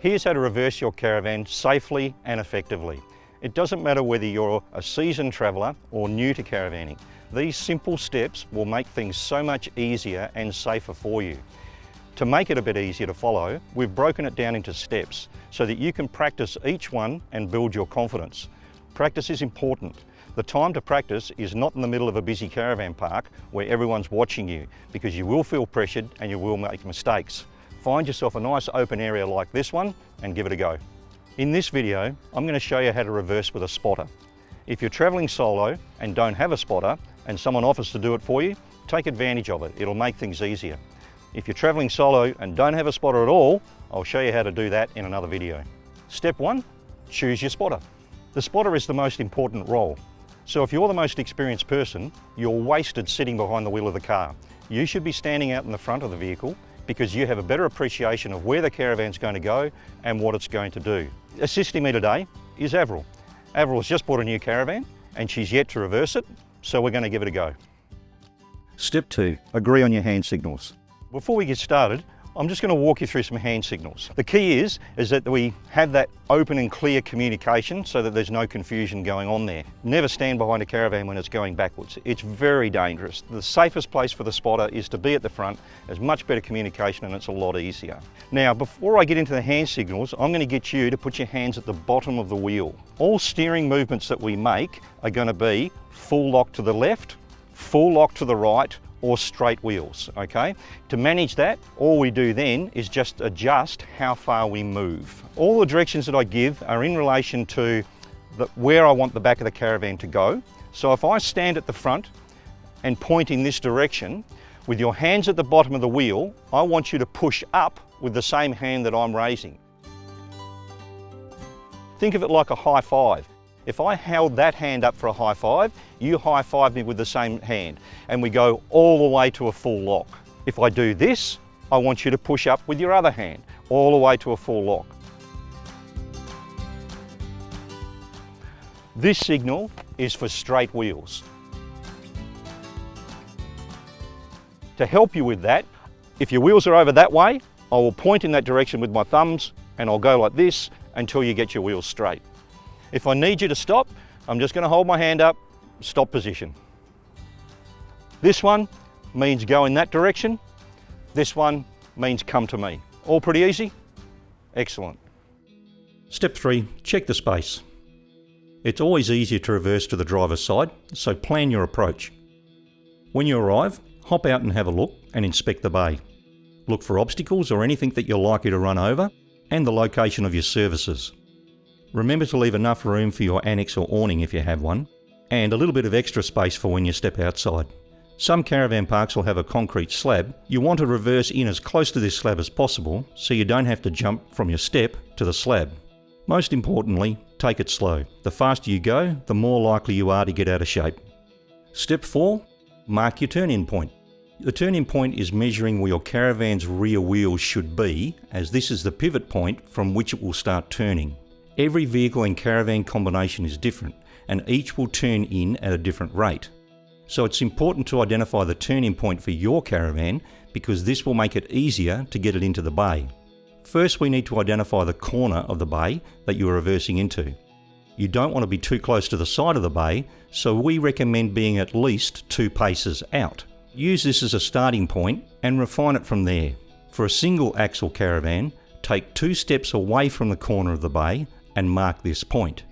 Here's how to reverse your caravan safely and effectively. It doesn't matter whether you're a seasoned traveller or new to caravanning. These simple steps will make things so much easier and safer for you. To make it a bit easier to follow, we've broken it down into steps so that you can practice each one and build your confidence. Practice is important. The time to practice is not in the middle of a busy caravan park where everyone's watching you, because you will feel pressured and you will make mistakes. Find yourself a nice open area like this one and give it a go. In this video, I'm going to show you how to reverse with a spotter. If you're travelling solo and don't have a spotter and someone offers to do it for you, take advantage of it. It'll make things easier. If you're travelling solo and don't have a spotter at all, I'll show you how to do that in another video. Step 1, choose your spotter. The spotter is the most important role. So if you're the most experienced person, you're wasted sitting behind the wheel of the car. You should be standing out in the front of the vehicle because you have a better appreciation of where the caravan's going to go and what it's going to do. Assisting me today is Avril. Avril's just bought a new caravan and she's yet to reverse it, so we're going to give it a go. Step 2, agree on your hand signals. Before we get started, I'm just going to walk you through some hand signals. The key is that we have that open and clear communication so that there's no confusion going on there. Never stand behind a caravan when it's going backwards. It's very dangerous. The safest place for the spotter is to be at the front. There's much better communication and it's a lot easier. Now, before I get into the hand signals, I'm going to get you to put your hands at the bottom of the wheel. All steering movements that we make are going to be full lock to the left, full lock to the right, or straight wheels, okay? To manage that, all we do then is just adjust how far we move. All the directions that I give are in relation to where I want the back of the caravan to go. So if I stand at the front and point in this direction, with your hands at the bottom of the wheel, I want you to push up with the same hand that I'm raising. Think of it like a high five. If I held that hand up for a high five, you high five me with the same hand, and we go all the way to a full lock. If I do this, I want you to push up with your other hand, all the way to a full lock. This signal is for straight wheels. To help you with that, if your wheels are over that way, I will point in that direction with my thumbs, and I'll go like this until you get your wheels straight. If I need you to stop, I'm just going to hold my hand up, stop position. This one means go in that direction. This one means come to me. All pretty easy? Excellent. Step 3, check the space. It's always easier to reverse to the driver's side, so plan your approach. When you arrive, hop out and have a look and inspect the bay. Look for obstacles or anything that you're likely to run over, and the location of your services. Remember to leave enough room for your annex or awning if you have one, and a little bit of extra space for when you step outside. Some caravan parks will have a concrete slab. You want to reverse in as close to this slab as possible so you don't have to jump from your step to the slab. Most importantly, take it slow. The faster you go, the more likely you are to get out of shape. Step 4, mark your turn-in point. The turn-in point is measuring where your caravan's rear wheels should be, as this is the pivot point from which it will start turning. Every vehicle and caravan combination is different, and each will turn in at a different rate. So it's important to identify the turning point for your caravan, because this will make it easier to get it into the bay. First, we need to identify the corner of the bay that you are reversing into. You don't want to be too close to the side of the bay, so we recommend being at least 2 paces out. Use this as a starting point and refine it from there. For a single axle caravan, take 2 steps away from the corner of the bay and mark this point.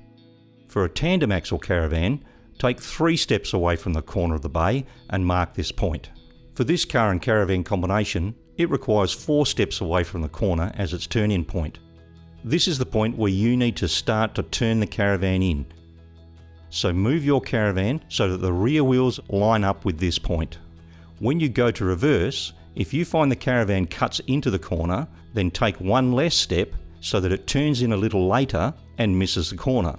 For a tandem axle caravan, take 3 steps away from the corner of the bay and mark this point. For this car and caravan combination, it requires 4 steps away from the corner as its turn-in point. This is the point where you need to start to turn the caravan in. So move your caravan so that the rear wheels line up with this point. When you go to reverse, if you find the caravan cuts into the corner, then take 1 less step so that it turns in a little later and misses the corner.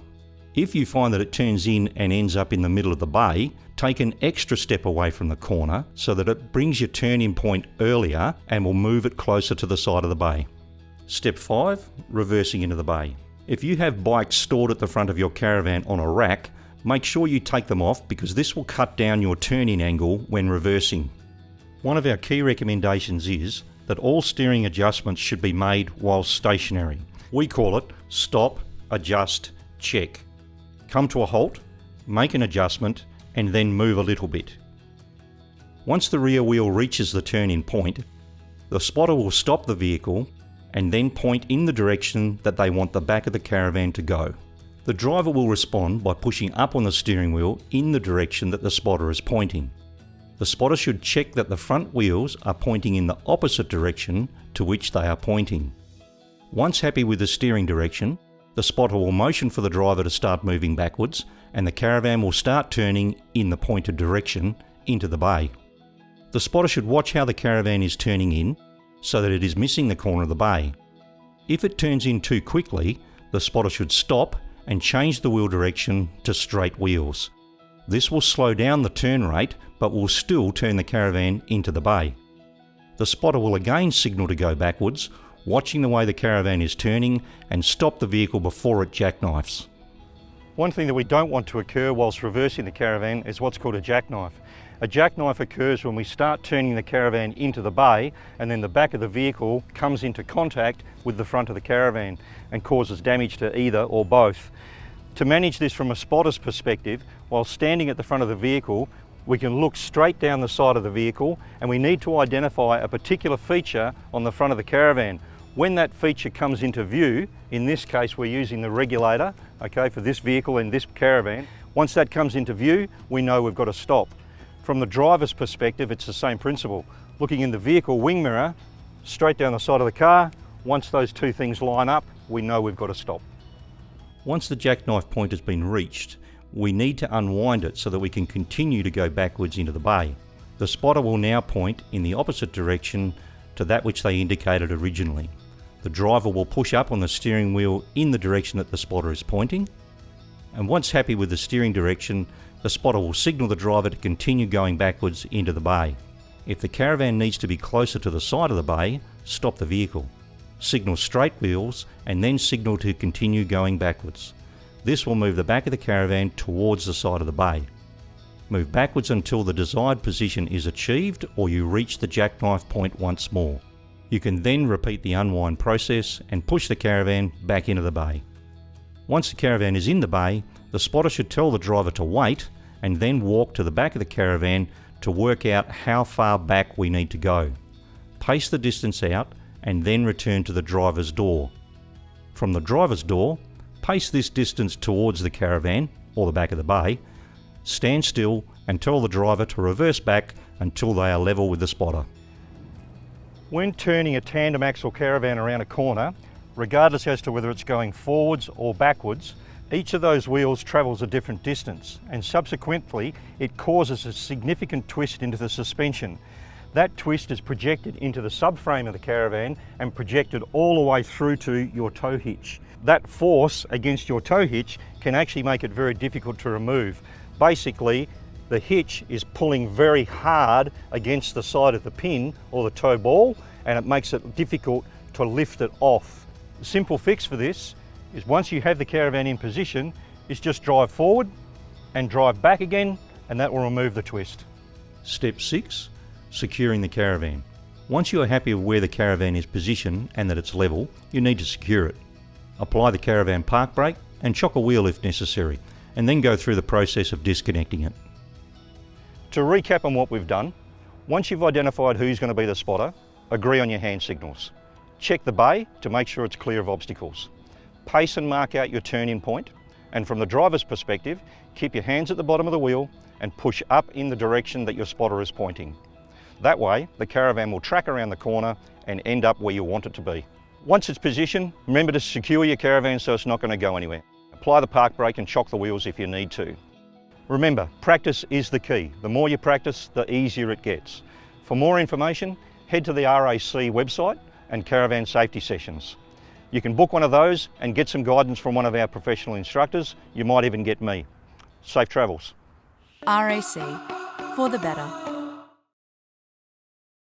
If you find that it turns in and ends up in the middle of the bay, take an extra step away from the corner so that it brings your turn-in point earlier and will move it closer to the side of the bay. Step 5, reversing into the bay. If you have bikes stored at the front of your caravan on a rack, make sure you take them off, because this will cut down your turn-in angle when reversing. One of our key recommendations is that all steering adjustments should be made while stationary. We call it stop, adjust, check. Come to a halt, make an adjustment, and then move a little bit. Once the rear wheel reaches the turn-in point, the spotter will stop the vehicle and then point in the direction that they want the back of the caravan to go. The driver will respond by pushing up on the steering wheel in the direction that the spotter is pointing. The spotter should check that the front wheels are pointing in the opposite direction to which they are pointing. Once happy with the steering direction, the spotter will motion for the driver to start moving backwards and the caravan will start turning in the pointed direction into the bay. The spotter should watch how the caravan is turning in so that it is missing the corner of the bay. If it turns in too quickly, the spotter should stop and change the wheel direction to straight wheels. This will slow down the turn rate but will still turn the caravan into the bay. The spotter will again signal to go backwards, watching the way the caravan is turning, and stop the vehicle before it jackknifes. One thing that we don't want to occur whilst reversing the caravan is what's called a jackknife. A jackknife occurs when we start turning the caravan into the bay and then the back of the vehicle comes into contact with the front of the caravan and causes damage to either or both. To manage this from a spotter's perspective, while standing at the front of the vehicle, we can look straight down the side of the vehicle and we need to identify a particular feature on the front of the caravan. When that feature comes into view, in this case we're using the regulator, okay, for this vehicle and this caravan. Once that comes into view, we know we've got to stop. From the driver's perspective, it's the same principle. Looking in the vehicle wing mirror, straight down the side of the car, once those two things line up, we know we've got to stop. Once the jackknife point has been reached, we need to unwind it so that we can continue to go backwards into the bay. The spotter will now point in the opposite direction to that which they indicated originally. The driver will push up on the steering wheel in the direction that the spotter is pointing, and once happy with the steering direction, the spotter will signal the driver to continue going backwards into the bay. If the caravan needs to be closer to the side of the bay, stop the vehicle. Signal straight wheels and then signal to continue going backwards. This will move the back of the caravan towards the side of the bay. Move backwards until the desired position is achieved or you reach the jackknife point once more. You can then repeat the unwind process and push the caravan back into the bay. Once the caravan is in the bay, the spotter should tell the driver to wait and then walk to the back of the caravan to work out how far back we need to go. Pace the distance out and then return to the driver's door. From the driver's door, pace this distance towards the caravan or the back of the bay, stand still and tell the driver to reverse back until they are level with the spotter. When turning a tandem axle caravan around a corner, regardless as to whether it's going forwards or backwards, each of those wheels travels a different distance and subsequently it causes a significant twist into the suspension. That twist is projected into the subframe of the caravan and projected all the way through to your tow hitch. That force against your tow hitch can actually make it very difficult to remove. Basically, the hitch is pulling very hard against the side of the pin or the tow ball and it makes it difficult to lift it off. The simple fix for this is once you have the caravan in position, is just drive forward and drive back again and that will remove the twist. Step 6. Securing the caravan. Once you are happy with where the caravan is positioned and that it's level, you need to secure it. Apply the caravan park brake and chock a wheel if necessary, and then go through the process of disconnecting it. To recap on what we've done, once you've identified who's going to be the spotter, agree on your hand signals. Check the bay to make sure it's clear of obstacles. Pace and mark out your turn-in point, and from the driver's perspective, keep your hands at the bottom of the wheel and push up in the direction that your spotter is pointing. That way, the caravan will track around the corner and end up where you want it to be. Once it's positioned, remember to secure your caravan so it's not going to go anywhere. Apply the park brake and chock the wheels if you need to. Remember, practice is the key. The more you practice, the easier it gets. For more information, head to the RAC website and caravan safety sessions. You can book one of those and get some guidance from one of our professional instructors. You might even get me. Safe travels. RAC, for the better.